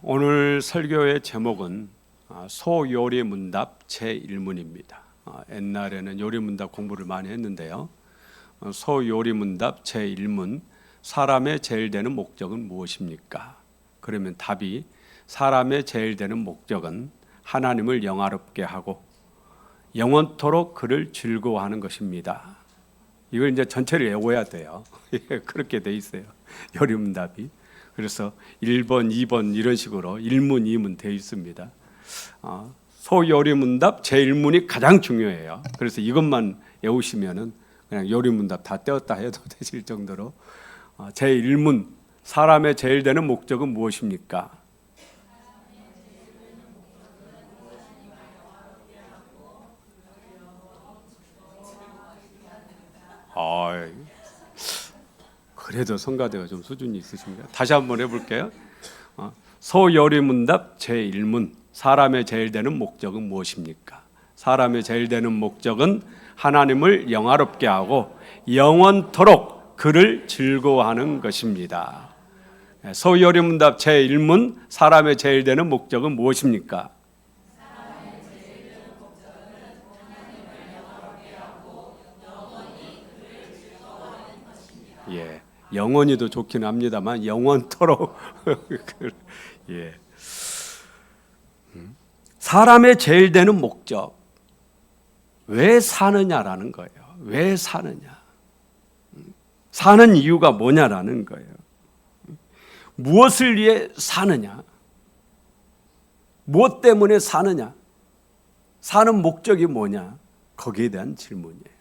오늘 설교의 제목은 소요리문답 제1문입니다. 옛날에는 요리문답 공부를 많이 했는데요. 소요리문답 제1문, 사람의 제일 되는 목적은 무엇입니까? 그러면 답이 사람의 제일 되는 목적은 하나님을 영화롭게 하고 영원토록 그를 즐거워하는 것입니다. 이걸 이제 전체를 외워야 돼요. 그렇게 돼 있어요. 요리문답이. 그래서 1번, 2번 이런 식으로 1문, 2문 되어 있습니다. 소요리문답 제1문이 가장 중요해요. 그래서 이것만 외우시면은 그냥 요리문답 다 떼었다 해도 되실 정도로 제1문, 사람의 제일 되는 목적은 무엇입니까? 그래도 성가대가 좀 수준이 있으십니다. 다시 한번 해볼게요. 소요리문답 제1문, 사람의 제일 되는 목적은 무엇입니까? 사람의 제일 되는 목적은 하나님을 영화롭게 하고 영원토록 그를 즐거워하는 것입니다. 소요리문답 제1문, 사람의 제일 되는 목적은 무엇입니까? 예, 영원히도 좋긴 합니다만 영원토록 예. 사람의 제일 되는 목적, 왜 사느냐라는 거예요. 왜 사느냐, 사는 이유가 뭐냐라는 거예요. 무엇을 위해 사느냐, 무엇 때문에 사느냐, 사는 목적이 뭐냐, 거기에 대한 질문이에요.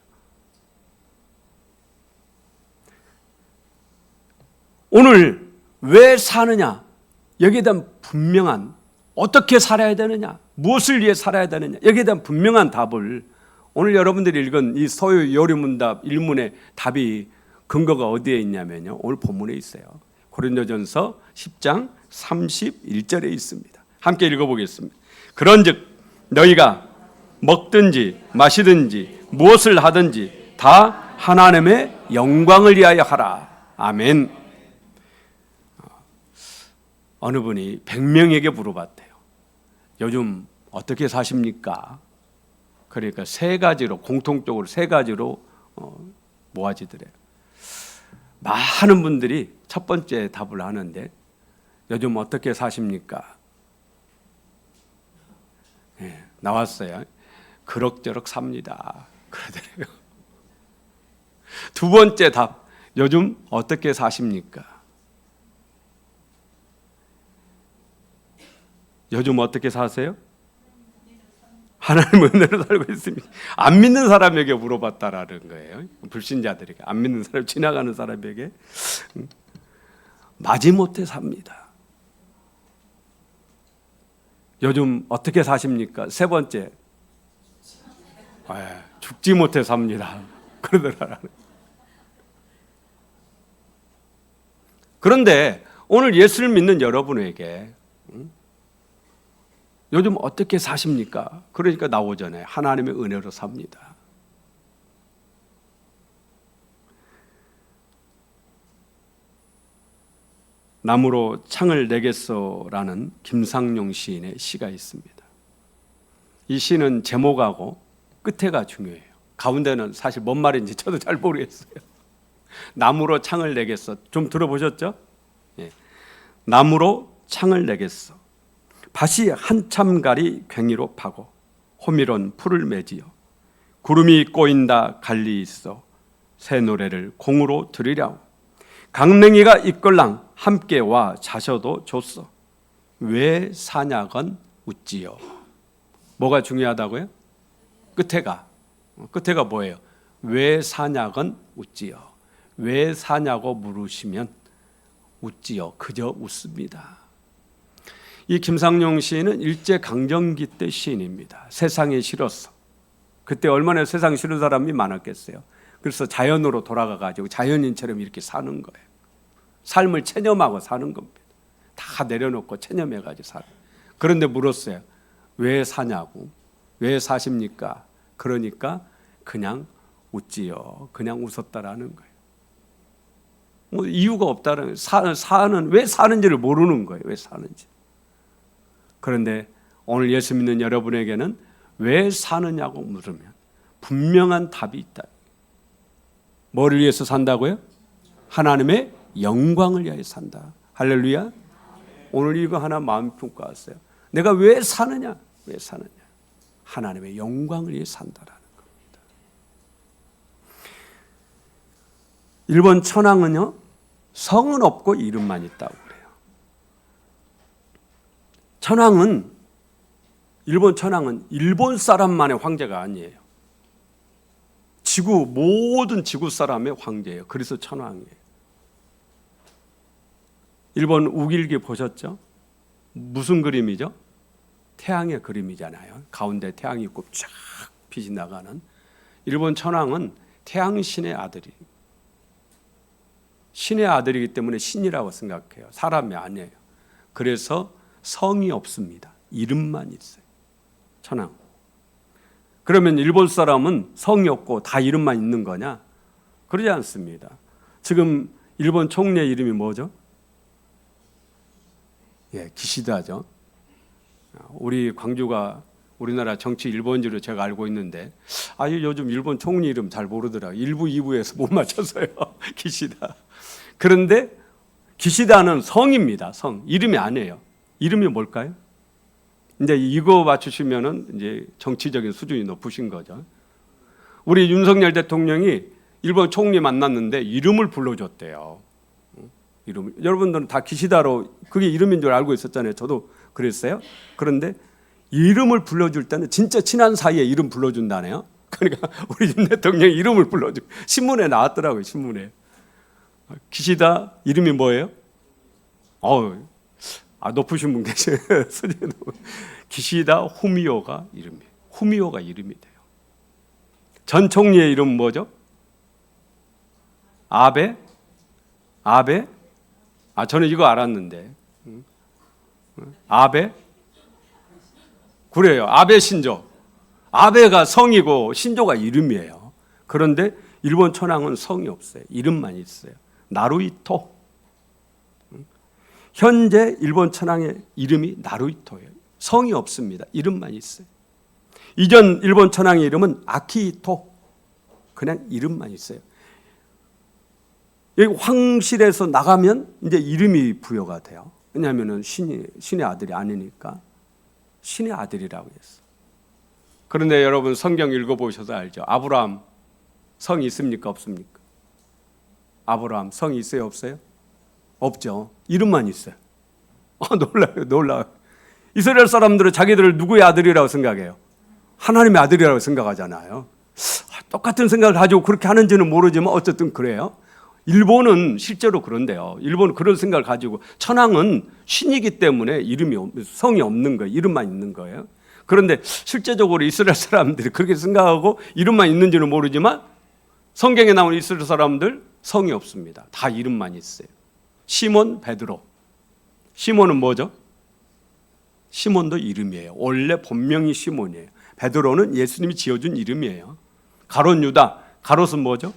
오늘 왜 사느냐, 여기에 대한 분명한, 어떻게 살아야 되느냐, 무엇을 위해 살아야 되느냐, 여기에 대한 분명한 답을 오늘 여러분들이 읽은 이 소요리문답 1문의 답이 근거가 어디에 있냐면요, 오늘 본문에 있어요. 고린도전서 10장 31절에 있습니다. 함께 읽어보겠습니다. 그런즉 너희가 먹든지 마시든지 무엇을 하든지 다 하나님의 영광을 위하여 하라. 아멘. 어느 분이 100명에게 물어봤대요. 요즘 어떻게 사십니까? 그러니까 세 가지로, 공통적으로 세 가지로 모아지더래요. 많은 분들이 첫 번째 답을 하는데, 요즘 어떻게 사십니까? 네, 나왔어요. 그럭저럭 삽니다. 그러더래요. 두 번째 답, 요즘 어떻게 사십니까? 요즘 어떻게 사세요? 하나님 은혜로 살고 있습니다. 안 믿는 사람에게 물어봤다라는 거예요. 불신자들에게, 안 믿는 사람, 지나가는 사람에게 마지못해 삽니다. 요즘 어떻게 사십니까? 세 번째, 죽지 못해 삽니다. 그러더라고요. 그런데 오늘 예수를 믿는 여러분에게 요즘 어떻게 사십니까? 그러니까 나오잖아요. 하나님의 은혜로 삽니다. 나무로 창을 내겠소라는 김상용 시인의 시가 있습니다. 이 시는 제목하고 끝에가 중요해요. 가운데는 사실 뭔 말인지 저도 잘 모르겠어요. 나무로 창을 내겠소. 좀 들어보셨죠? 예. 나무로 창을 내겠소. 밭이 한참가리 괭이로 파고 호미론 풀을 맺지요. 구름이 꼬인다 갈리 있어 새 노래를 공으로 들으랴오. 강냉이가 이끌랑 함께 와 자셔도 좋소. 왜 사냐건 웃지요. 뭐가 중요하다고요? 끝에가 뭐예요? 왜 사냐건 웃지요. 왜 사냐고 물으시면 웃지요. 그저 웃습니다. 이 김상용 시인은 일제강점기 때 시인입니다. 세상에 싫었어. 그때 얼마나 세상 싫은 사람이 많았겠어요. 그래서 자연으로 돌아가가지고 자연인처럼 이렇게 사는 거예요. 삶을 체념하고 사는 겁니다. 다 내려놓고 체념해가지고 살아요. 그런데 물었어요. 왜 사냐고. 왜 사십니까? 그러니까 그냥 웃지요. 그냥 웃었다라는 거예요. 뭐 이유가 없다는, 왜 사는지를 모르는 거예요. 왜 사는지. 그런데 오늘 예수 믿는 여러분에게는 왜 사느냐고 물으면 분명한 답이 있다. 뭐를 위해서 산다고요? 하나님의 영광을 위하여 산다. 할렐루야. 오늘 이거 하나 마음 품고 왔어요. 내가 왜 사느냐? 왜 사느냐? 하나님의 영광을 위해 산다라는 겁니다. 일본 천황은요, 성은 없고 이름만 있다고 그래요. 일본 천황은 일본 사람만의 황제가 아니에요. 모든 지구 사람의 황제예요. 그래서 천황이에요. 일본 우길기 보셨죠? 무슨 그림이죠? 태양의 그림이잖아요. 가운데 태양이 있고 쫙 빛이 나가는. 일본 천황은 태양신의 아들이. 신의 아들이기 때문에 신이라고 생각해요. 사람이 아니에요. 그래서 성이 없습니다. 이름만 있어요. 천황. 그러면 일본 사람은 성이 없고 다 이름만 있는 거냐? 그러지 않습니다. 지금 일본 총리의 이름이 뭐죠? 기시다죠. 우리 광주가 우리나라 정치 1번지로 제가 알고 있는데 요즘 일본 총리 이름 잘 모르더라고요. 1부, 2부에서 못 맞춰서요. 기시다. 그런데 기시다는 성입니다. 성. 이름이 아니에요. 이름이 뭘까요? 이제 이거 맞추시면은 이제 정치적인 수준이 높으신 거죠. 우리 윤석열 대통령이 일본 총리 만났는데 이름을 불러줬대요. 여러분들은 다 기시다로 그게 이름인 줄 알고 있었잖아요. 저도 그랬어요. 그런데 이름을 불러줄 때는 진짜 친한 사이에 이름 불러준다네요. 그러니까 우리 윤 대통령 이름을 불러줘. 신문에 나왔더라고요. 신문에. 기시다 이름이 뭐예요? 높으신 분 계세요. 기시다 후미오가 이름이에요. 후미오가 이름이 돼요. 전 총리의 이름은 뭐죠? 아베? 저는 이거 알았는데. 아베? 그래요. 아베 신조. 아베가 성이고 신조가 이름이에요. 그런데 일본 천황은 성이 없어요. 이름만 있어요. 나루히토. 현재 일본 천황의 이름이 나루히토예요. 성이 없습니다. 이름만 있어요. 이전 일본 천황의 이름은 아키히토. 그냥 이름만 있어요. 여기 황실에서 나가면 이제 이름이 부여가 돼요. 왜냐하면 신의 아들이 아니니까 신의 아들이라고 했어. 그런데 여러분 성경 읽어보셔서 알죠. 아브라함 성이 있습니까? 없습니까? 아브라함 성이 있어요? 없어요? 없죠. 이름만 있어요. 놀라요. 이스라엘 사람들은 자기들을 누구의 아들이라고 생각해요? 하나님의 아들이라고 생각하잖아요. 똑같은 생각을 가지고 그렇게 하는지는 모르지만 어쨌든 그래요. 일본은 실제로 그런데요. 일본은 그런 생각을 가지고 천황은 신이기 때문에 성이 없는 거예요. 이름만 있는 거예요. 그런데 실제적으로 이스라엘 사람들이 그렇게 생각하고 이름만 있는지는 모르지만 성경에 나오는 이스라엘 사람들 성이 없습니다. 다 이름만 있어요. 시몬, 베드로. 시몬은 뭐죠? 시몬도 이름이에요. 원래 본명이 시몬이에요. 베드로는 예수님이 지어준 이름이에요. 가롯 유다. 가롯은 뭐죠?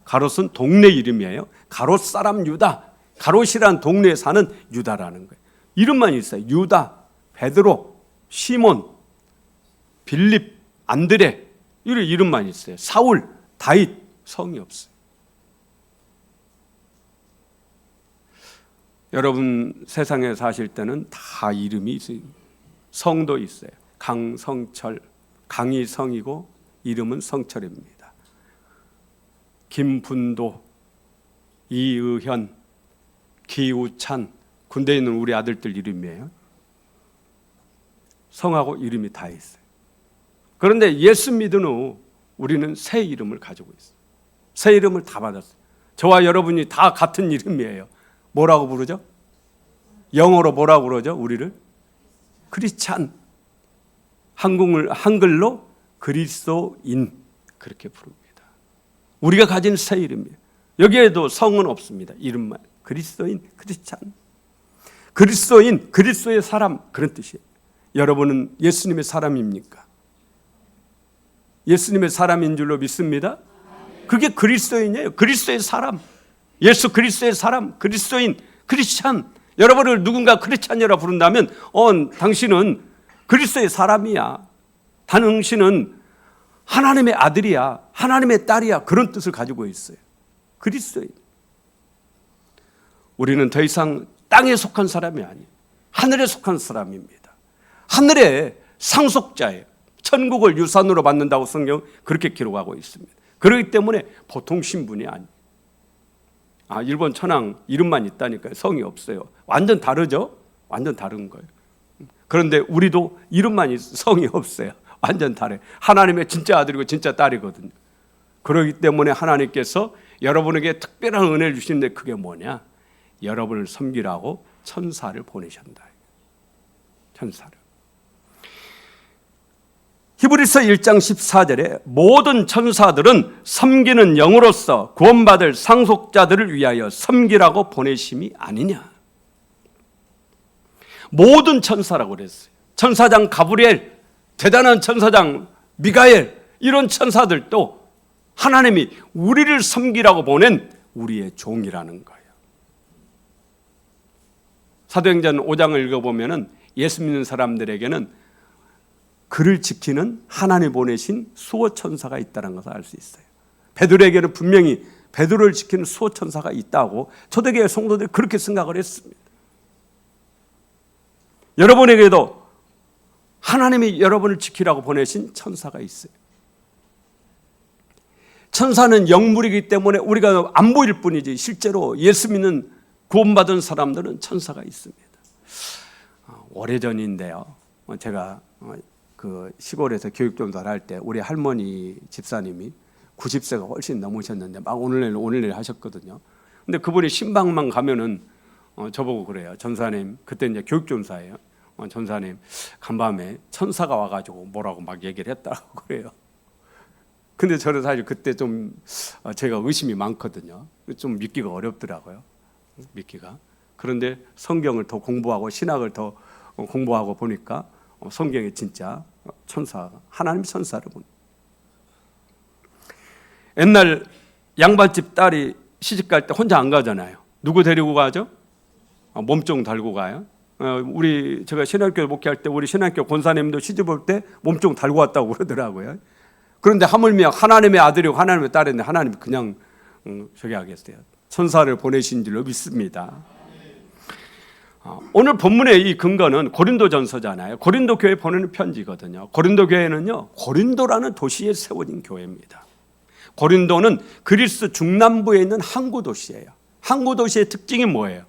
가롯은 동네 이름이에요. 가롯 사람 유다. 가롯이란 동네에 사는 유다라는 거예요. 이름만 있어요. 유다, 베드로, 시몬, 빌립, 안드레 이런 이름만 있어요. 사울, 다윗 성이 없어요. 여러분 세상에 사실 때는 다 이름이 있어요. 성도 있어요. 강성철, 강이 성이고 이름은 성철입니다. 김분도, 이의현, 기우찬 군대에 있는 우리 아들들 이름이에요. 성하고 이름이 다 있어요. 그런데 예수 믿은 후 우리는 새 이름을 가지고 있어요. 새 이름을 다 받았어요. 저와 여러분이 다 같은 이름이에요. 뭐라고 부르죠? 영어로 뭐라고 그러죠? 우리를? 크리스찬. 한글로 그리스도인 그렇게 부릅니다. 우리가 가진 새 이름이에요. 여기에도 성은 없습니다. 이름만. 그리스도인, 크리스찬. 그리스도인, 그리스도의 사람 그런 뜻이에요. 여러분은 예수님의 사람입니까? 예수님의 사람인 줄로 믿습니다. 그게 그리스도인이에요. 그리스도의 사람. 예수 그리스도의 사람, 그리스도인, 크리스찬. 여러분을 누군가 크리스찬이라 부른다면 당신은 그리스도의 사람이야. 당신은 하나님의 아들이야. 하나님의 딸이야. 그런 뜻을 가지고 있어요. 그리스도인. 우리는 더 이상 땅에 속한 사람이 아니에요. 하늘에 속한 사람입니다. 하늘의 상속자예요. 천국을 유산으로 받는다고 성경 그렇게 기록하고 있습니다. 그렇기 때문에 보통 신분이 아니에요. 일본 천황 이름만 있다니까요. 성이 없어요. 완전 다르죠? 완전 다른 거예요. 그런데 우리도 이름만 성이 없어요. 완전 다르요. 하나님의 진짜 아들이고 진짜 딸이거든요. 그렇기 때문에 하나님께서 여러분에게 특별한 은혜를 주시는데 그게 뭐냐? 여러분을 섬기라고 천사를 보내셨다. 천사를. 히브리서 1장 14절에 모든 천사들은 섬기는 영으로서 구원받을 상속자들을 위하여 섬기라고 보내심이 아니냐. 모든 천사라고 그랬어요. 천사장 가브리엘, 대단한 천사장 미가엘, 이런 천사들도 하나님이 우리를 섬기라고 보낸 우리의 종이라는 거예요. 사도행전 5장을 읽어보면 예수 믿는 사람들에게는 그를 지키는 하나님 보내신 수호천사가 있다는 것을 알 수 있어요. 베드로에게는 분명히 베드로를 지키는 수호천사가 있다고 초대교회 성도들이 그렇게 생각을 했습니다. 여러분에게도 하나님이 여러분을 지키라고 보내신 천사가 있어요. 천사는 영물이기 때문에 우리가 안 보일 뿐이지 실제로 예수 믿는 구원받은 사람들은 천사가 있습니다. 오래전인데요. 제가 그 시골에서 교육전도를 할 때 우리 할머니 집사님이 90세가 훨씬 넘으셨는데 막 오늘내일 하셨거든요. 근데 그분이 신방만 가면은 저보고 그래요. 전사님, 그때 이제 교육전사예요. 전사님, 간밤에 천사가 와가지고 뭐라고 막 얘기를 했다고 그래요. 근데 저는 사실 그때 좀 제가 의심이 많거든요. 좀 믿기가 어렵더라고요. 믿기가. 그런데 성경을 더 공부하고 신학을 더 공부하고 보니까 성경에 진짜 천사, 하나님 천사를 봅니다. 옛날 양반집 딸이 시집갈 때 혼자 안 가잖아요. 누구 데리고 가죠? 몸종 달고 가요. 제가 신학교 목회할 때 우리 신학교 권사님도 시집 올 때 몸종 달고 왔다고 그러더라고요. 그런데 하물며 하나님의 아들이고 하나님의 딸인데 하나님이 그냥 저기 하겠어요. 천사를 보내신 줄로 믿습니다. 오늘 본문의 이 근거는 고린도전서잖아요. 고린도 교회 보내는 편지거든요. 고린도 교회는요, 고린도라는 도시에 세워진 교회입니다. 고린도는 그리스 중남부에 있는 항구 도시예요. 항구 도시의 특징이 뭐예요?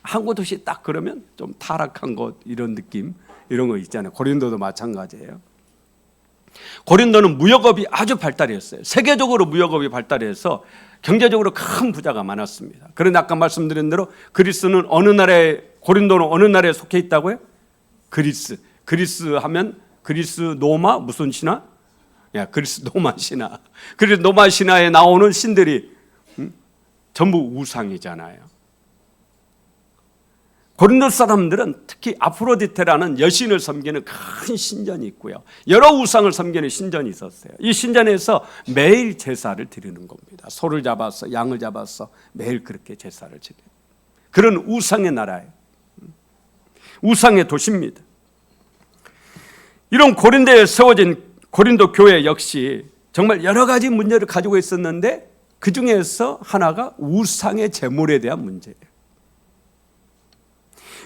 항구 도시 딱 그러면 좀 타락한 곳 이런 느낌, 이런 거 있잖아요. 고린도도 마찬가지예요. 고린도는 무역업이 아주 발달했어요. 세계적으로 무역업이 발달해서 경제적으로 큰 부자가 많았습니다. 그런데 아까 말씀드린 대로 그리스는 고린도는 어느 나라에 속해 있다고요? 그리스. 그리스 하면 그리스 노마 무슨 신화? 그리스 노마 신화. 그리스 노마 신화에 나오는 신들이 전부 우상이잖아요. 고린도 사람들은 특히 아프로디테라는 여신을 섬기는 큰 신전이 있고요. 여러 우상을 섬기는 신전이 있었어요. 이 신전에서 매일 제사를 드리는 겁니다. 소를 잡아서 양을 잡아서 매일 그렇게 제사를 드려요. 그런 우상의 나라예요. 우상의 도시입니다. 이런 고린도에 세워진 고린도 교회 역시 정말 여러 가지 문제를 가지고 있었는데 그 중에서 하나가 우상의 제물에 대한 문제예요.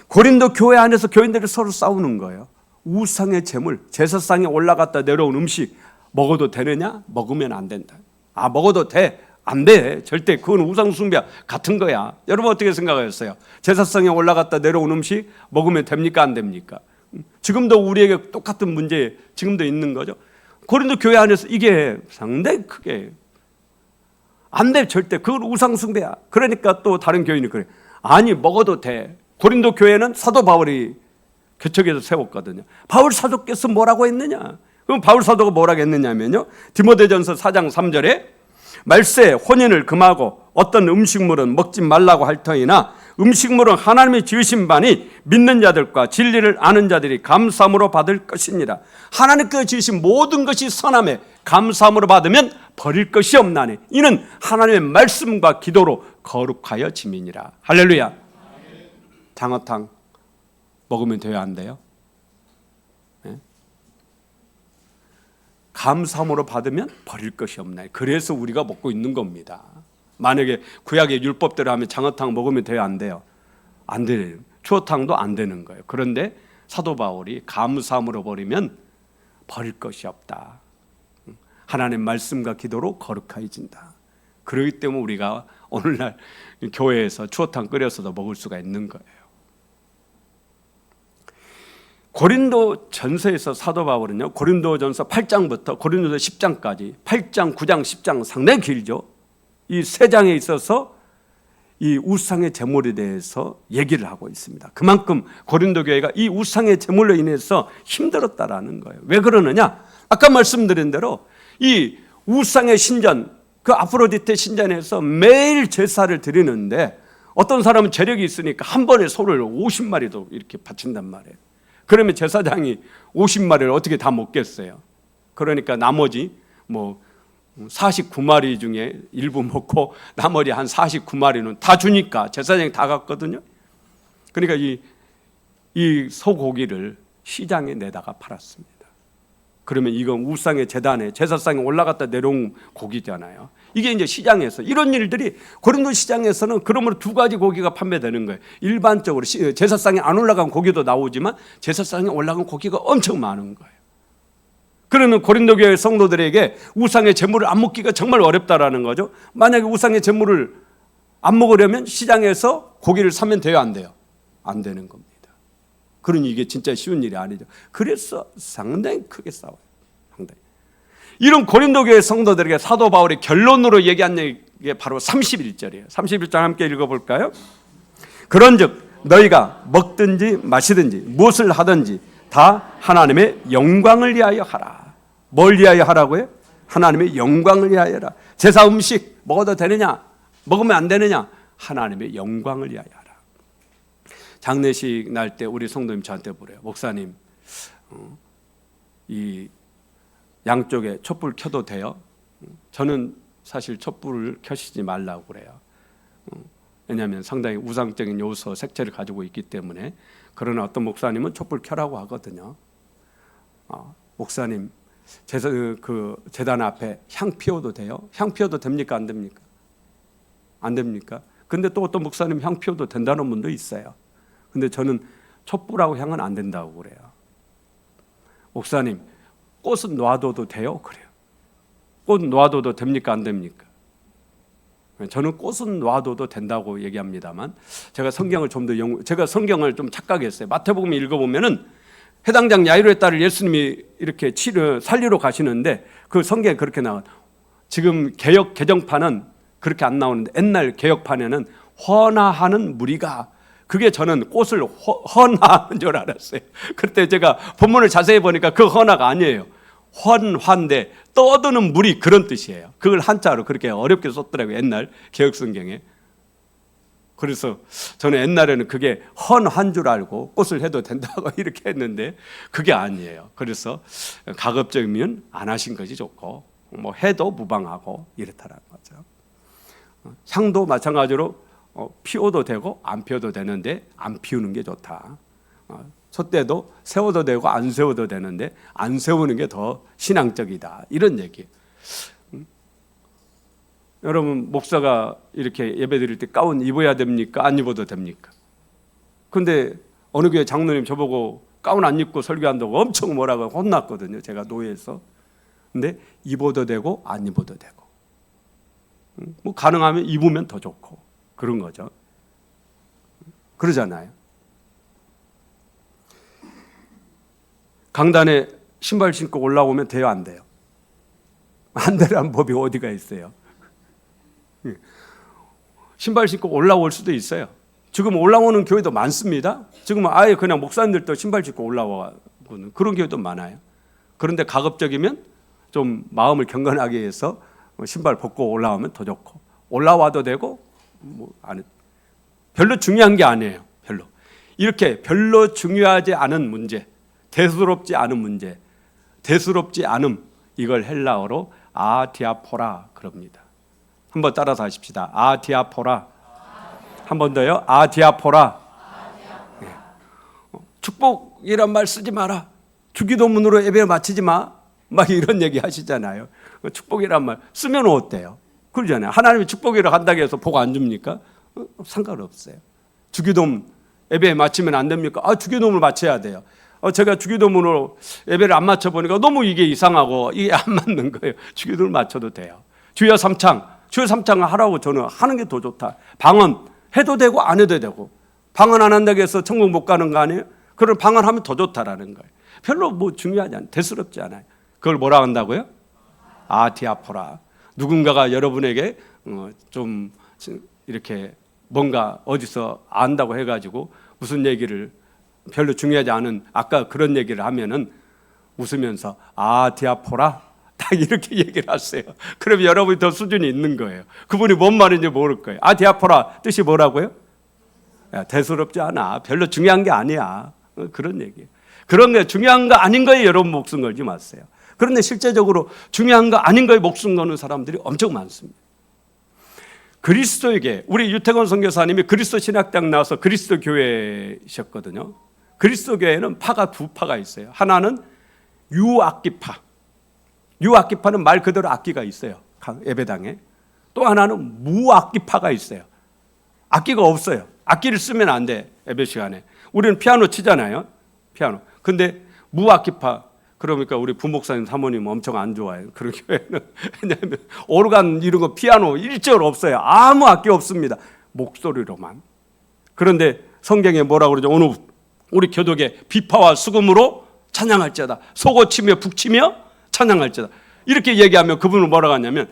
고린도 교회 안에서 교인들이 서로 싸우는 거예요. 우상의 제물, 제사상에 올라갔다 내려온 음식 먹어도 되느냐? 먹으면 안 된다. 먹어도 돼? 안 돼. 절대 그건 우상 숭배 같은 거야. 여러분 어떻게 생각하셨어요? 제사상에 올라갔다 내려온 음식 먹으면 됩니까? 안 됩니까? 지금도 우리에게 똑같은 문제 지금도 있는 거죠. 고린도 교회 안에서 이게 상당히 크게 안 돼. 절대 그건 우상 숭배야. 그러니까 또 다른 교인이 그래. 아니 먹어도 돼. 고린도 교회는 사도 바울이 개척해서 세웠거든요. 바울 사도께서 뭐라고 했느냐? 그럼 바울 사도가 뭐라고 했느냐면요. 디모데전서 4장 3절에 말세 혼인을 금하고 어떤 음식물은 먹지 말라고 할 터이나 음식물은 하나님이 지으신 바니 믿는 자들과 진리를 아는 자들이 감사함으로 받을 것이니라. 하나님께서 지으신 모든 것이 선함에 감사함으로 받으면 버릴 것이 없나니 이는 하나님의 말씀과 기도로 거룩하여 짐이니라. 할렐루야. 장어탕 먹으면 돼요, 안 돼요? 네? 감사함으로 받으면 버릴 것이 없나요? 그래서 우리가 먹고 있는 겁니다. 만약에 구약의 율법대로 하면 장어탕 먹으면 돼요, 안 돼요? 안 돼요. 추어탕도 안 되는 거예요. 그런데 사도 바울이 감사함으로 버리면 버릴 것이 없다. 하나님의 말씀과 기도로 거룩해진다. 그렇기 때문에 우리가 오늘날 교회에서 추어탕 끓여서도 먹을 수가 있는 거예요. 고린도 전서에서 사도 바울은요, 고린도전서 8장부터 고린도서 10장까지 8장, 9장, 10장 상당히 길죠. 이 세 장에 있어서 이 우상의 제물에 대해서 얘기를 하고 있습니다. 그만큼 고린도 교회가 이 우상의 제물로 인해서 힘들었다라는 거예요. 왜 그러느냐? 아까 말씀드린 대로 이 우상의 신전, 그 아프로디테 신전에서 매일 제사를 드리는데 어떤 사람은 재력이 있으니까 한 번에 소를 50마리도 이렇게 바친단 말이에요. 그러면 제사장이 50마리를 어떻게 다 먹겠어요? 그러니까 나머지 49마리 중에 일부 먹고 나머지 한 49마리는 다 주니까 제사장이 다 갔거든요. 그러니까 이 소고기를 시장에 내다가 팔았습니다. 그러면 이건 우상의 제단에 제사상에 올라갔다 내려온 고기잖아요. 이게 이제 시장에서 이런 일들이 고린도 시장에서는 그러므로 두 가지 고기가 판매되는 거예요. 일반적으로 제사상에 안 올라간 고기도 나오지만 제사상에 올라간 고기가 엄청 많은 거예요. 그러면 고린도 교회 성도들에게 우상의 제물을 안 먹기가 정말 어렵다라는 거죠. 만약에 우상의 제물을 안 먹으려면 시장에서 고기를 사면 돼요, 안 돼요? 안 되는 겁니다. 그러니 이게 진짜 쉬운 일이 아니죠. 그래서 상당히 크게 싸워요. 상당히. 이런 고린도 교회 성도들에게 사도 바울이 결론으로 얘기한 게 바로 31절이에요. 31절 함께 읽어볼까요? 그런즉 너희가 먹든지 마시든지 무엇을 하든지 다 하나님의 영광을 위하여 하라. 뭘 위하여 하라고요? 하나님의 영광을 위하여라. 제사 음식 먹어도 되느냐? 먹으면 안 되느냐? 하나님의 영광을 위하여 하라. 장례식 날 때 우리 성도님 저한테 물어요. 목사님, 이 양쪽에 촛불 켜도 돼요? 저는 사실 촛불을 켜시지 말라고 그래요. 왜냐하면 상당히 우상적인 요소, 색채를 가지고 있기 때문에. 그러나 어떤 목사님은 촛불 켜라고 하거든요. 목사님, 제단 앞에 향 피워도 돼요? 향 피워도 됩니까? 안 됩니까? 안 됩니까? 근데 또 어떤 목사님 향 피워도 된다는 분도 있어요. 근데 저는 촛불하고 향은 안 된다고 그래요. 목사님, 꽃은 놔둬도 돼요? 그래요. 꽃 놔둬도 됩니까? 안 됩니까? 저는 꽃은 놔둬도 된다고 얘기합니다만 제가 성경을 좀 더 제가 성경을 좀 착각했어요. 마태복음 읽어보면은 해당장 야이로의 딸을 예수님이 이렇게 살리러 가시는데 그 성경에 그렇게 나와요. 지금 개역 개정판은 그렇게 안 나오는데 옛날 개역판에는 헌화하는 무리가, 그게 저는 꽃을 헌화하는 줄 알았어요. 그때 제가 본문을 자세히 보니까 그 헌화가 아니에요. 헌화인데 떠드는 물이, 그런 뜻이에요. 그걸 한자로 그렇게 어렵게 썼더라고요, 옛날 개역성경에. 그래서 저는 옛날에는 그게 헌화인 줄 알고 꽃을 해도 된다고 이렇게 했는데 그게 아니에요. 그래서 가급적이면 안 하신 것이 좋고 해도 무방하고 이렇다라는 거죠. 향도 마찬가지로 피워도 되고 안 피워도 되는데 안 피우는 게 좋다. 촛대도 세워도 되고 안 세워도 되는데 안 세우는 게 더 신앙적이다, 이런 얘기예요. 여러분, 목사가 이렇게 예배 드릴 때 가운 입어야 됩니까? 안 입어도 됩니까? 근데 어느 교회 장로님 저보고 가운 안 입고 설교한다고 엄청 뭐라고 혼났거든요, 제가 노예에서. 근데 입어도 되고 안 입어도 되고, 가능하면 입으면 더 좋고 그런 거죠. 그러잖아요. 강단에 신발 신고 올라오면 돼요, 안 돼요? 안 되라는 법이 어디가 있어요? 신발 신고 올라올 수도 있어요. 지금 올라오는 교회도 많습니다. 지금은 아예 그냥 목사님들도 신발 신고 올라오는 그런 교회도 많아요. 그런데 가급적이면 좀 마음을 경건하게 해서 신발 벗고 올라오면 더 좋고, 올라와도 되고 별로 중요한 게 아니에요. 별로 이렇게 별로 중요하지 않은 문제, 대수롭지 않은 문제, 대수롭지 않음, 이걸 헬라어로 아디아포라 그럽니다. 한번 따라서 하십시다. 아디아포라. 한 번 더요. 아디아포라. 축복이란 말 쓰지 마라. 주기도문으로 예배를 마치지 마. 막 이런 얘기 하시잖아요. 축복이란 말 쓰면 어때요? 그러잖아요. 하나님이 축복이라고 한다고 해서 복 안 줍니까? 상관없어요. 주기도문 예배 마치면 안 됩니까? 주기도문을 마쳐야 돼요. 제가 주기도문으로 예배를 안 맞춰보니까 너무 이게 이상하고 이게 안 맞는 거예요. 주기도문을 맞춰도 돼요. 주여 삼창을 하라고 저는 하는 게 더 좋다. 방언 해도 되고 안 해도 되고, 방언 안 한다고 해서 천국 못 가는 거 아니에요? 그럼 방언하면 더 좋다라는 거예요. 별로 뭐 중요하지 않아요. 대수롭지 않아요. 그걸 뭐라 한다고요? 디아포라. 누군가가 여러분에게 좀 이렇게 뭔가 어디서 안다고 해가지고 무슨 얘기를 별로 중요하지 않은 아까 그런 얘기를 하면은 웃으면서 디아포라 딱 이렇게 얘기를 하세요. 그럼 여러분이 더 수준이 있는 거예요. 그분이 뭔 말인지 모를 거예요. 디아포라 뜻이 뭐라고요? 대수롭지 않아. 별로 중요한 게 아니야. 그런 얘기예요. 그런 게 중요한 거 아닌 거에 여러분 목숨 걸지 마세요. 그런데 실제적으로 중요한 거 아닌 거에 목숨 거는 사람들이 엄청 많습니다. 그리스도에게, 우리 유태권 선교사님이 그리스도 신학당 나와서 그리스도 교회셨거든요. 그리스도 교회는 파가 두 파가 있어요. 하나는 유악기파. 유악기파는 말 그대로 악기가 있어요. 예배당에. 또 하나는 무악기파가 있어요. 악기가 없어요. 악기를 쓰면 안 돼. 예배 시간에. 우리는 피아노 치잖아요. 피아노. 근데 무악기파, 그러니까 우리 부목사님 사모님 엄청 안 좋아해요. 그런 교회는. 왜냐하면 오르간 이런 거 피아노 1절 없어요. 아무 악기 없습니다. 목소리로만. 그런데 성경에 뭐라고 그러죠? 오늘 우리 교독에 비파와 수금으로 찬양할지어다. 소고치며 북치며 찬양할지어다. 이렇게 얘기하면 그분은 뭐라고 하냐면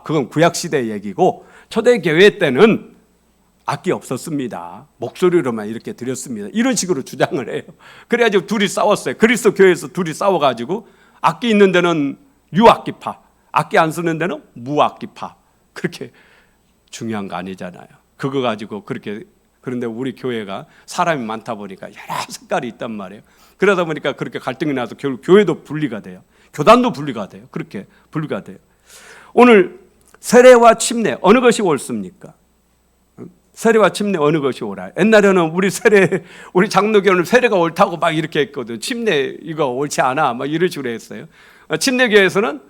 그건 구약시대 얘기고 초대교회 때는 악기 없었습니다. 목소리로만 이렇게 드렸습니다. 이런 식으로 주장을 해요. 그래가지고 둘이 싸웠어요. 그리스도 교회에서 둘이 싸워가지고 악기 있는 데는 유악기파, 악기 안 쓰는 데는 무악기파. 그렇게 중요한 거 아니잖아요. 그거 가지고 그렇게. 그런데 우리 교회가 사람이 많다 보니까 여러 색깔이 있단 말이에요. 그러다 보니까 그렇게 갈등이 나서 결국 교회도 분리가 돼요. 교단도 분리가 돼요. 그렇게 분리가 돼요. 오늘 세례와 침례 어느 것이 옳습니까? 세례와 침례 어느 것이 옳아요? 옛날에는 우리 장로교는 세례가 옳다고 막 이렇게 했거든. 침례 이거 옳지 않아. 막 이런 식으로 했어요. 침례교에서는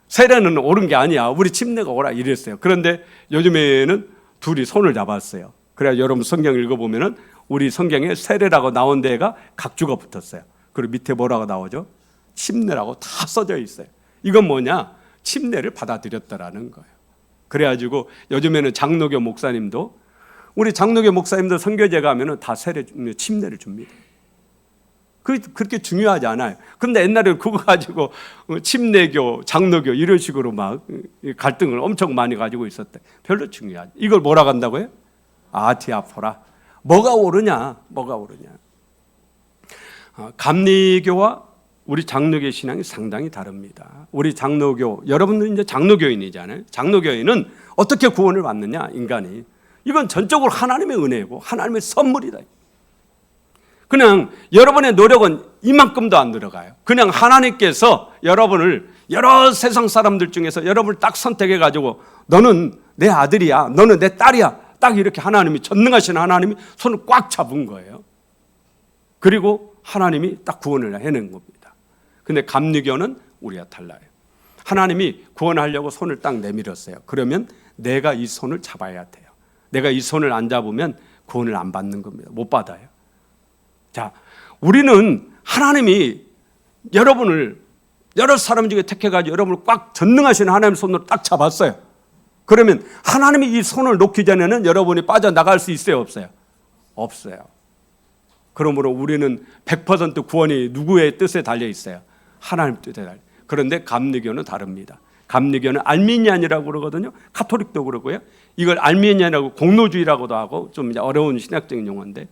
세례는 옳은 게 아니야. 우리 침례가 옳아 이랬어요. 그런데 요즘에는 둘이 손을 잡았어요. 그래야 여러분 성경 읽어보면은 우리 성경에 세례라고 나온 데가 각주가 붙었어요. 그리고 밑에 뭐라고 나오죠? 침례라고 다 써져 있어요. 이건 뭐냐? 침례를 받아들였다라는 거예요. 그래가지고 요즘에는 장로교 목사님도, 우리 장로교 목사님들 선교제 가면은 다 침례를 줍니다. 그렇게 중요하지 않아요. 그런데 옛날에 그거 가지고 침례교, 장로교 이런 식으로 막 갈등을 엄청 많이 가지고 있었대. 별로 중요하지. 이걸 뭐라고 한다고요? 디아포라. 뭐가 옳으냐? 감리교와 우리 장로교 신앙이 상당히 다릅니다. 우리 장로교, 여러분들 이제 장로교인이잖아요. 장로교인은 어떻게 구원을 받느냐, 인간이. 이건 전적으로 하나님의 은혜고 하나님의 선물이다. 그냥 여러분의 노력은 이만큼도 안 들어가요. 그냥 하나님께서 여러분을 여러 세상 사람들 중에서 여러분을 딱 선택해가지고 너는 내 아들이야, 너는 내 딸이야. 딱 이렇게 하나님이, 전능하신 하나님이 손을 꽉 잡은 거예요. 그리고 하나님이 딱 구원을 해낸 겁니다. 근데 감리교는 우리가 달라요. 하나님이 구원하려고 손을 딱 내밀었어요. 그러면 내가 이 손을 잡아야 돼요. 내가 이 손을 안 잡으면 구원을 안 받는 겁니다. 못 받아요. 자, 우리는 하나님이 여러분을 여러 사람 중에 택해가지고 여러분을 꽉 전능하신 하나님의 손으로 딱 잡았어요. 그러면 하나님이 이 손을 놓기 전에는 여러분이 빠져나갈 수 있어요, 없어요? 없어요. 그러므로 우리는 100% 구원이 누구의 뜻에 달려 있어요? 하나님 뜻에 달려. 그런데 감리교는 다릅니다. 감리교는 알미니안이라고 그러거든요. 카톨릭도 그러고요. 이걸 알미니안이라고 공로주의라고도 하고 좀 이제 어려운 신학적인 용어인데,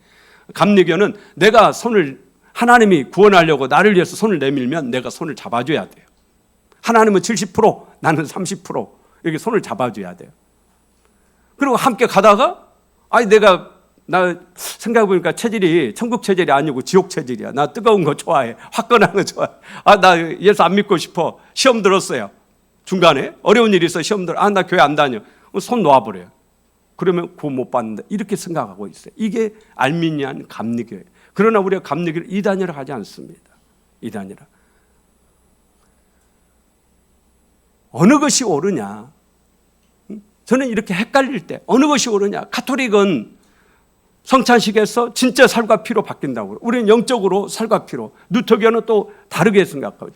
감리교는 내가 하나님이 구원하려고 나를 위해서 손을 내밀면 내가 손을 잡아줘야 돼요. 하나님은 70%, 나는 30% 이렇게 손을 잡아줘야 돼요. 그리고 함께 가다가 나 생각해보니까 체질이 천국 체질이 아니고 지옥 체질이야. 나 뜨거운 거 좋아해. 화끈한 거 좋아해. 나 예수 안 믿고 싶어. 시험 들었어요. 중간에 어려운 일이 있어. 시험 들어. 나 교회 안 다녀. 손 놓아버려요. 그러면 구원 못 받는다. 이렇게 생각하고 있어요. 이게 알미니안 감리교예요. 그러나 우리가 감리기를 2단위로 하지 않습니다. 2단위로. 어느 것이 옳으냐? 저는 이렇게 헷갈릴 때 어느 것이 옳으냐? 가톨릭은 성찬식에서 진짜 살과 피로 바뀐다고. 우리는 영적으로 살과 피로. 누터교는 또 다르게 생각하고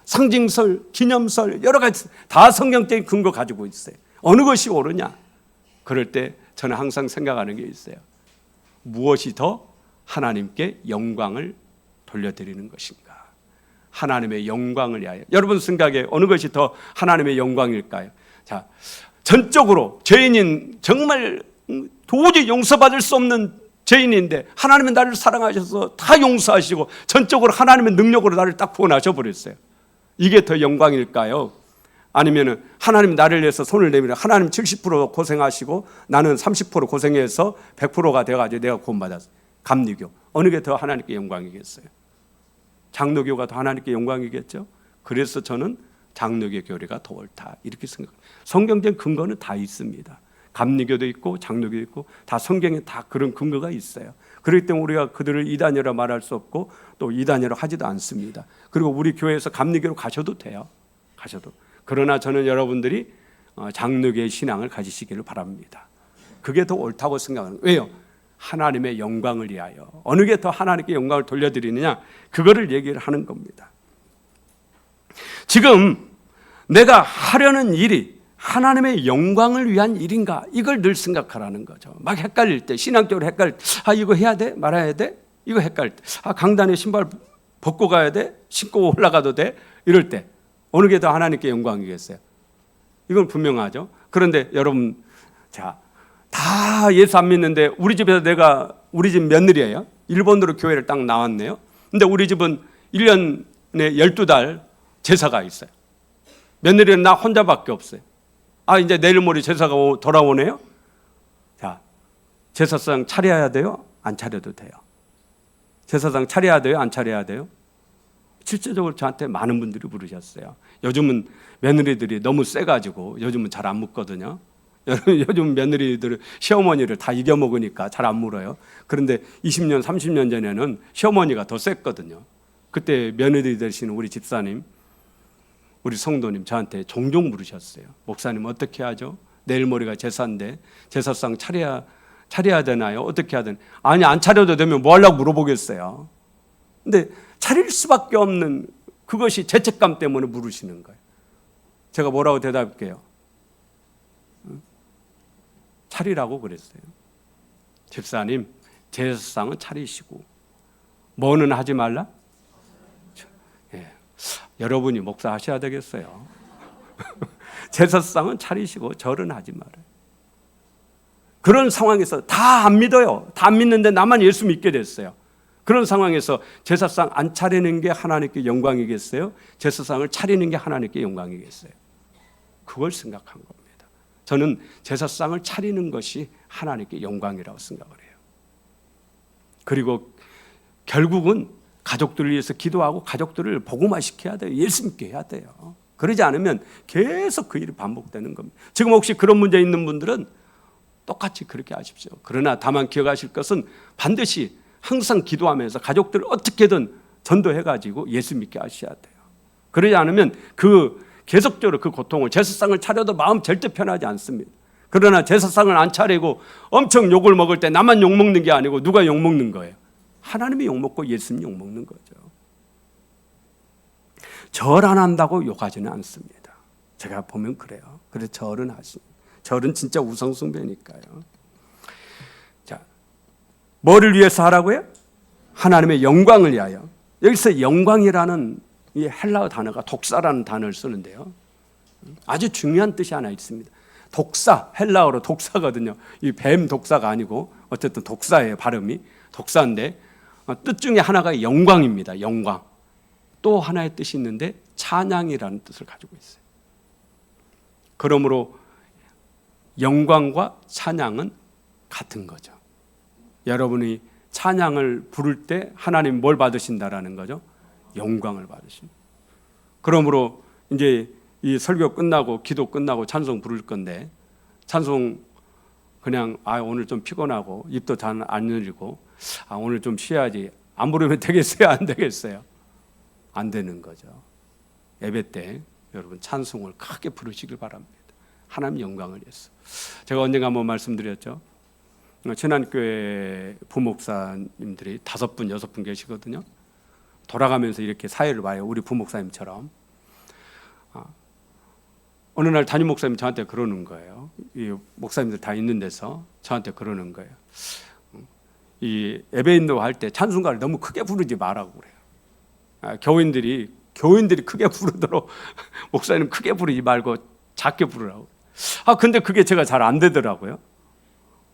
상징설, 기념설 여러 가지 다 성경적인 근거 가지고 있어요. 어느 것이 옳으냐? 그럴 때 저는 항상 생각하는 게 있어요. 무엇이 더 하나님께 영광을 돌려드리는 것인가? 하나님의 영광을 위하여. 여러분 생각에 어느 것이 더 하나님의 영광일까요? 자, 전적으로 죄인인 정말 도저히 용서받을 수 없는 죄인인데 하나님은 나를 사랑하셔서 다 용서하시고 전적으로 하나님의 능력으로 나를 딱 구원하셔 버렸어요. 이게 더 영광일까요? 아니면은 하나님 나를 위해서 손을 내밀어 하나님 70% 고생하시고 나는 30% 고생해서 100%가 돼가지고 내가 구원받았어요. 감리교 어느 게 더 하나님께 영광이겠어요? 장로교가 더 하나님께 영광이겠죠? 그래서 저는 장로교 교리가 더 옳다 이렇게 생각합니다. 성경적 근거는 다 있습니다. 감리교도 있고 장로교도 있고 다 성경에 다 그런 근거가 있어요. 그렇기 때문에 우리가 그들을 이단이라 말할 수 없고 또 이단이라 하지도 않습니다. 그리고 우리 교회에서 감리교로 가셔도 돼요. 가셔도. 그러나 저는 여러분들이 장로교의 신앙을 가지시기를 바랍니다. 그게 더 옳다고 생각하는 거예요. 왜요? 하나님의 영광을 위하여. 어느 게 더 하나님께 영광을 돌려드리느냐? 그거를 얘기를 하는 겁니다. 지금 내가 하려는 일이 하나님의 영광을 위한 일인가? 이걸 늘 생각하라는 거죠. 막 헷갈릴 때, 신앙적으로 헷갈릴 때, 이거 해야 돼? 말아야 돼? 이거 헷갈릴 때, 강단에 신발 벗고 가야 돼? 신고 올라가도 돼? 이럴 때 어느 게 더 하나님께 영광이겠어요? 이건 분명하죠. 그런데 여러분, 자, 다 예수 안 믿는데 우리 집에서 우리 집 며느리예요. 일본으로 교회를 딱 나왔네요. 근데 우리 집은 1년에 12달 제사가 있어요. 며느리는 나 혼자밖에 없어요. 이제 내일 모레 제사가 돌아오네요. 자, 제사상 차려야 돼요? 안 차려도 돼요? 제사상 차려야 돼요? 안 차려야 돼요? 실제적으로 저한테 많은 분들이 물으셨어요. 요즘은 며느리들이 너무 세가지고 요즘은 잘 안 묻거든요. 요즘 며느리들은 시어머니를 다 이겨먹으니까 잘 안 물어요. 그런데 20년, 30년 전에는 시어머니가 더 셌거든요. 그때 며느리 되시는 우리 집사님, 우리 성도님 저한테 종종 물으셨어요. 목사님 어떻게 하죠? 내일 모레가 제사인데 제사상 차려야 되나요? 어떻게 해야 되나요? 아니 안 차려도 되면 뭐 하려고 물어보겠어요. 근데 차릴 수밖에 없는 그것이 죄책감 때문에 물으시는 거예요. 제가 뭐라고 대답할게요? 차리라고 그랬어요. 집사님 제사상은 차리시고 뭐는 하지 말라? 여러분이 목사 하셔야 되겠어요. 제사상은 차리시고 절은 하지 말아요. 그런 상황에서 다 안 믿어요. 다 안 믿는데 나만 예수 믿게 됐어요. 그런 상황에서 제사상 안 차리는 게 하나님께 영광이겠어요? 제사상을 차리는 게 하나님께 영광이겠어요? 그걸 생각한 겁니다. 저는 제사상을 차리는 것이 하나님께 영광이라고 생각을 해요. 그리고 결국은 가족들을 위해서 기도하고 가족들을 복음화시켜야 돼요. 예수 믿게 해야 돼요. 그러지 않으면 계속 그 일이 반복되는 겁니다. 지금 혹시 그런 문제 있는 분들은 똑같이 그렇게 하십시오. 그러나 다만 기억하실 것은 반드시 항상 기도하면서 가족들을 어떻게든 전도해가지고 예수 믿게 하셔야 돼요. 그러지 않으면 계속적으로 그 고통을, 제사상을 차려도 마음 절대 편하지 않습니다. 그러나 제사상을 안 차리고 엄청 욕을 먹을 때 나만 욕먹는 게 아니고 누가 욕먹는 거예요? 하나님이 욕먹고 예수님이 욕먹는 거죠. 절 안 한다고 욕하지는 않습니다. 제가 보면 그래요. 그래서 절은 하십니다. 절은 진짜 우상숭배니까요. 자, 뭐를 위해서 하라고요? 하나님의 영광을 위하여. 여기서 영광이라는 이 헬라어 단어가 독사라는 단어를 쓰는데요. 아주 중요한 뜻이 하나 있습니다. 독사, 헬라어로 독사거든요. 이 뱀 독사가 아니고 어쨌든 독사예요. 발음이 독사인데 뜻 중에 하나가 영광입니다. 영광. 또 하나의 뜻이 있는데 찬양이라는 뜻을 가지고 있어요. 그러므로 영광과 찬양은 같은 거죠. 여러분이 찬양을 부를 때 하나님 뭘 받으신다라는 거죠? 영광을 받으십니다. 그러므로 이제 이 설교 끝나고 기도 끝나고 찬송 부를 건데 찬송 그냥 오늘 좀 피곤하고 입도 잘 안 열리고 오늘 좀 쉬어야지 안 부르면 되겠어요? 안 되겠어요? 안 되는 거죠. 예배 때 여러분 찬송을 크게 부르시길 바랍니다. 하나님 영광을 위해서. 제가 언젠가 한번 말씀드렸죠. 신한교회 부목사님들이 5분, 6분 계시거든요. 돌아가면서 이렇게 사회를 봐요. 우리 부목사님처럼. 어느 날 담임 목사님이 저한테 그러는 거예요. 이 목사님들 다 있는 데서 저한테 그러는 거예요. 이 예배 인도할 때 찬송가를 너무 크게 부르지 말라고 그래요. 교인들이 크게 부르도록 목사님 크게 부르지 말고 작게 부르라고. 근데 그게 제가 잘 안 되더라고요.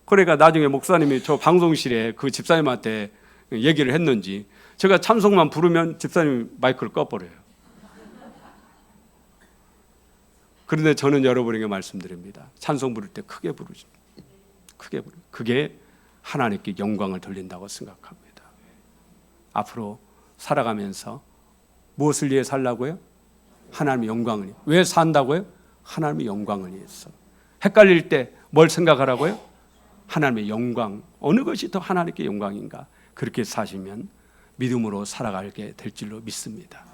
그러니까 나중에 목사님이 저 방송실에 그 집사님한테 얘기를 했는지 제가 찬송만 부르면 집사님이 마이크를 꺼버려요. 그런데 저는 여러분에게 말씀드립니다. 찬송 부를 때 크게 부르지. 크게 부르. 그게 하나님께 영광을 돌린다고 생각합니다. 앞으로 살아가면서 무엇을 위해 살라고요? 하나님의 영광을 위해. 왜 산다고요? 하나님의 영광을 위해서. 헷갈릴 때 뭘 생각하라고요? 하나님의 영광. 어느 것이 더 하나님께 영광인가? 그렇게 사시면 믿음으로 살아가게 될 줄로 믿습니다.